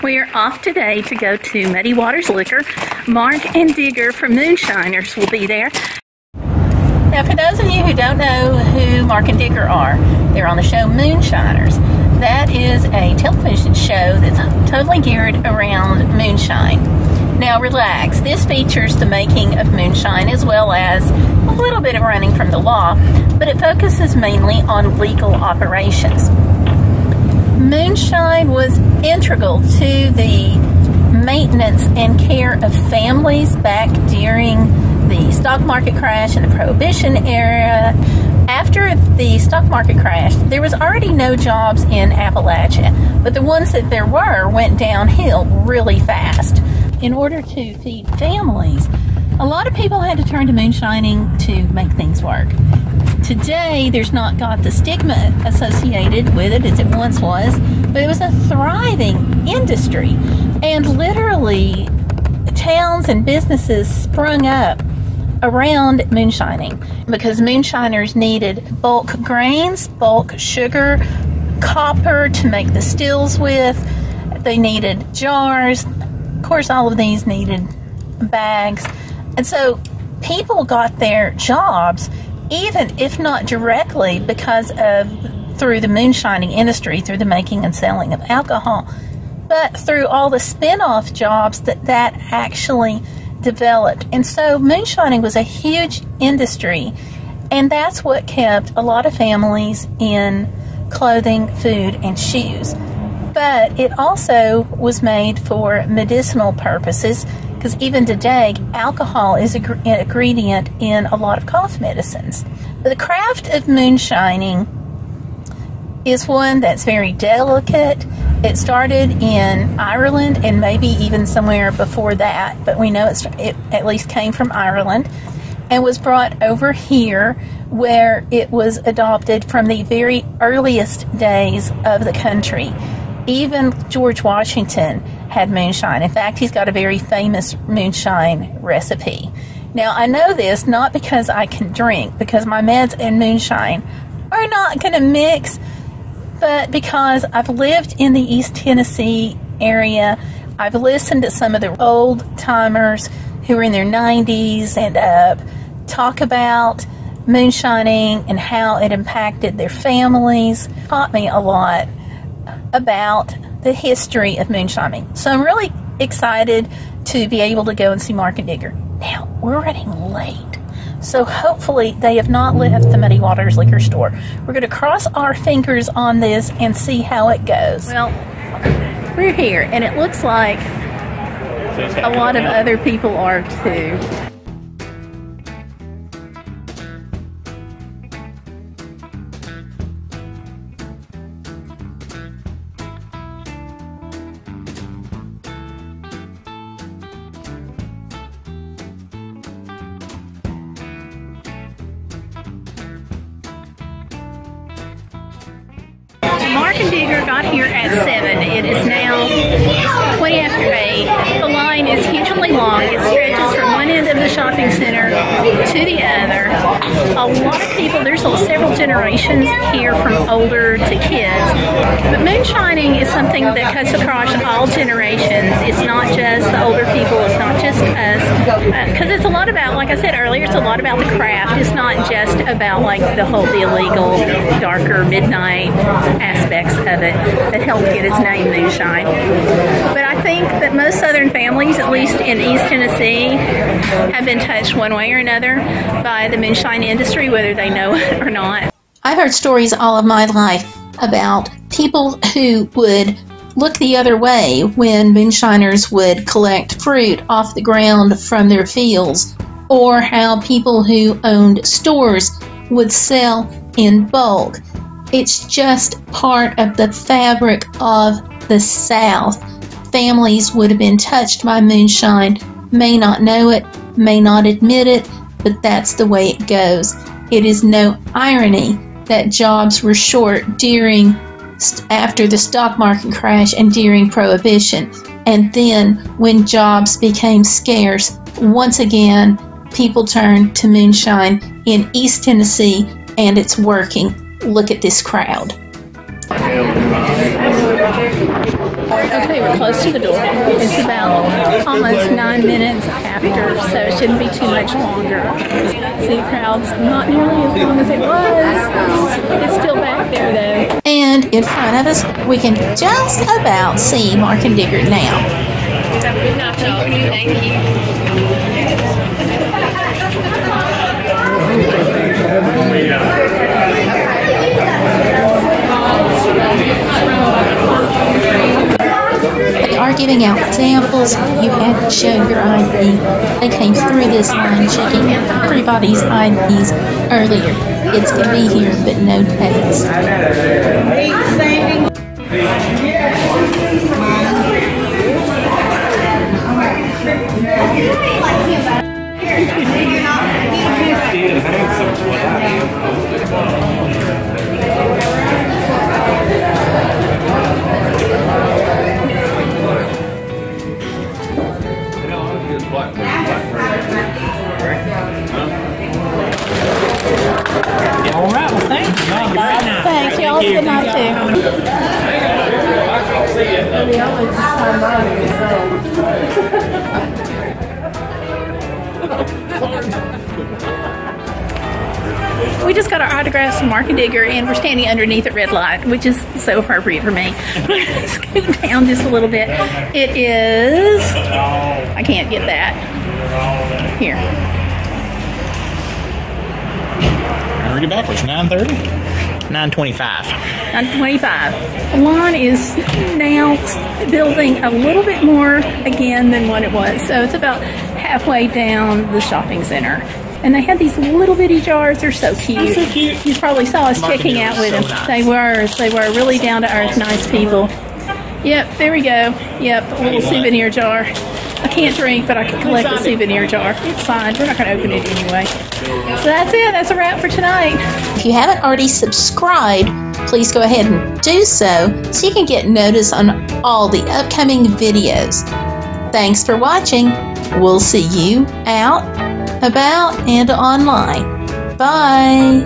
We are off today to go to Muddy Waters Liquor. Mark and Digger from Moonshiners will be there. Now, for those of you who don't know who Mark and Digger are, they're on the show Moonshiners. That is a television show that's totally geared around moonshine. Now, relax. This features the making of moonshine as well as a little bit of running from the law, but it focuses mainly on legal operations. Moonshine was integral to the maintenance and care of families back during the stock market crash and the Prohibition era. After the stock market crash, there was already no jobs in Appalachia, but the ones that there were went downhill really fast. In order to feed families, a lot of people had to turn to moonshining to make things work. Today, there's not got the stigma associated with it as it once was, but it was a thriving industry. And literally, towns and businesses sprung up around moonshining because moonshiners needed bulk grains, bulk sugar, copper to make the stills with. They needed jars. Of course, all of these needed bags. And so people got their jobs, even if not directly because of through the moonshining industry, through the making and selling of alcohol, but through all the spin-off jobs that actually developed. And so moonshining was a huge industry, and that's what kept a lot of families in clothing, food, and shoes. But it also was made for medicinal purposes, because even today, alcohol is an ingredient in a lot of cough medicines. But the craft of moonshining is one that's very delicate. It started in Ireland and maybe even somewhere before that, but we know it at least came from Ireland and was brought over here where it was adopted from the very earliest days of the country. Even George Washington had moonshine. In fact, he's got a very famous moonshine recipe. Now, I know this not because I can drink, because my meds and moonshine are not going to mix, but because I've lived in the East Tennessee area. I've listened to some of the old timers who are in their 90s and up talk about moonshining and how it impacted their families. It taught me a lot about the history of moonshining. So I'm really excited to be able to go and see Mark and Digger. Now, we're running late, so hopefully they have not left the Muddy Waters liquor store. We're going to cross our fingers on this and see how it goes. Well, we're here, and it looks like a lot of other people are too. Mark and Digger got here at 7. It is now 20 after 8. The line is hugely long. It stretches from one end of the shopping center to the other. A lot of people, there's several generations here from older to kids. But moonshining is something that cuts across all generations. It's not just the older people. It's not just us. Because it's a lot about, like I said earlier, it's a lot about the craft. It's not just about like the whole the illegal, darker, midnight aspects of it that helped get its name moonshine. But I think that most Southern families, at least in East Tennessee, have been touched one way or another by the moonshine industry, whether they know it or not. I've heard stories all of my life about people who would look the other way when moonshiners would collect fruit off the ground from their fields, or how people who owned stores would sell in bulk. It's just part of the fabric of the South. Families would have been touched by moonshine, may not know it, may not admit it, but that's the way it goes. It is no irony that jobs were short after the stock market crash and during Prohibition. And then when jobs became scarce, once again, people turned to moonshine in East Tennessee, and it's working. Look at this crowd. Okay, say we're close to the door. It's about almost 9 minutes after, so it shouldn't be too much longer. See, the crowd's not nearly as long as it was. It's still back there, though. And in front of us, we can just about see Mark and Digger now. Thank you. They are giving out samples. You had to show your ID. They came through this line checking everybody's IDs earlier. It's going to be here, but no tags. All right, well, thank you. Thanks, y'all. Good night, We just got our autographs from Mark and Digger, and we're standing underneath a red light, which is so appropriate for me. Scoot down just a little bit. It is... I can't get that. Here. Read it backwards. 9:30? 9:25. 9:25. Lawn is now building a little bit more again than what it was. So it's about halfway down the shopping center. And they had these little bitty jars. They're so cute. They're so cute. You probably saw us checking out with them. Nice. They were really down to earth, nice people. Yep, there we go. Yep, a little souvenir jar. I can't drink, but I can collect the souvenir jar. It's fine. We're not going to open it anyway. So that's it. That's a wrap for tonight. If you haven't already subscribed, please go ahead and do so you can get notice on all the upcoming videos. Thanks for watching. We'll see you out, about, and online. Bye.